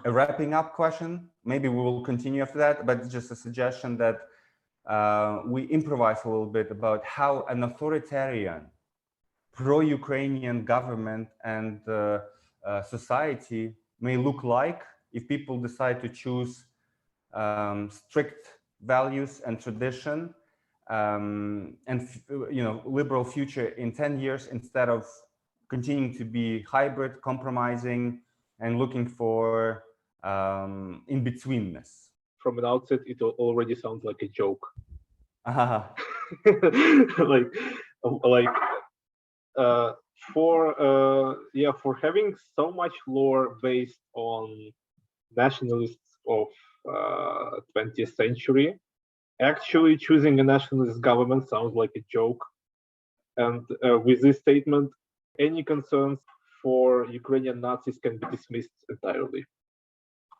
a wrapping up question. Maybe we will continue after that, but just a suggestion that we improvise a little bit about how an authoritarian, pro-Ukrainian government and society may look like if people decide to choose strict values and tradition and liberal future in 10 years instead of continuing to be hybrid, compromising, and looking for in-betweenness. From an outset, it already sounds like a joke. For having so much lore based on nationalists of 20th century, actually choosing a nationalist government sounds like a joke. And with this statement, any concerns for Ukrainian Nazis can be dismissed entirely,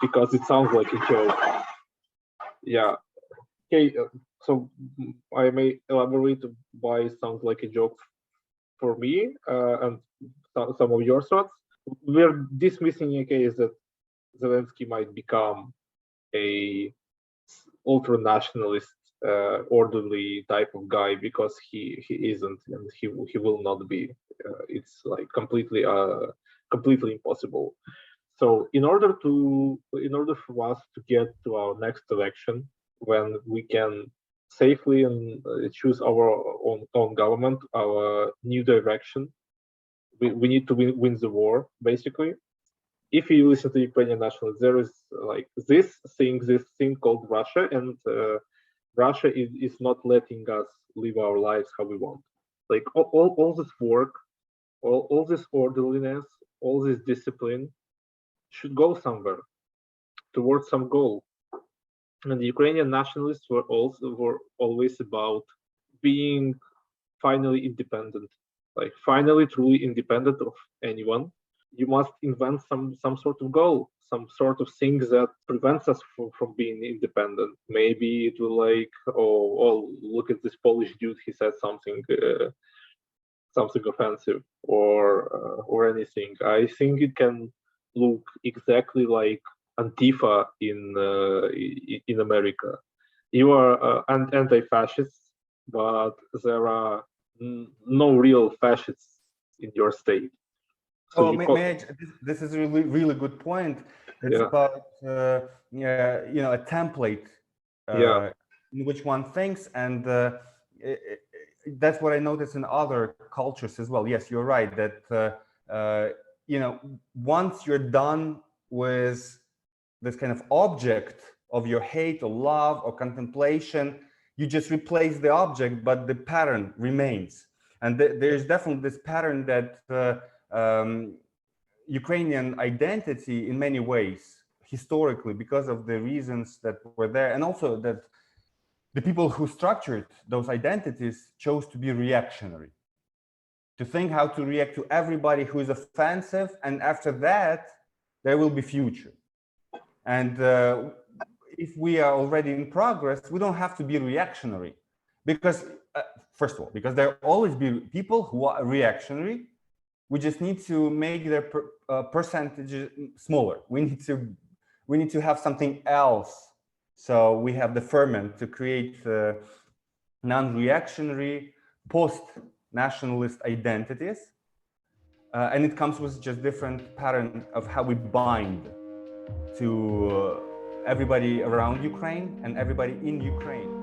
because it sounds like a joke. Yeah. Okay, so I may elaborate why it sounds like a joke for me and some of your thoughts. We're dismissing a case that Zelensky might become a ultra-nationalist, orderly type of guy, because he isn't, and he will not be. It's like completely impossible. So in order for us to get to our next election, when we can safely and choose our own government, our new direction, we need to win the war, basically. If you listen to Ukrainian nationalists, there is like this thing called Russia, and Russia is not letting us live our lives how we want. Like all this work, all this orderliness, all this discipline should go somewhere towards some goal. And the Ukrainian nationalists were always about being finally independent, like finally truly independent of anyone. You must invent some sort of goal, some sort of thing that prevents us from being independent. Maybe it will like, oh, look at this Polish dude, he said something offensive, or anything. I think it can look exactly like Antifa in America. You are anti-fascists, but there are no real fascists in your state. So this is a really good point. It's about a template in which one thinks, and that's what I notice in other cultures as well. Yes, you're right that once you're done with this kind of object of your hate or love or contemplation, you just replace the object, but the pattern remains. And there's definitely this pattern that Ukrainian identity in many ways, historically, because of the reasons that were there, and also that the people who structured those identities chose to be reactionary, to think how to react to everybody who is offensive, and after that, there will be future. And if we are already in progress, we don't have to be reactionary, because first of all, because there will always be people who are reactionary. We just need to make their percentages smaller. We need to have something else. So we have the ferment to create non-reactionary, post-nationalist identities, and it comes with just different pattern of how we bind to everybody around Ukraine and everybody in Ukraine.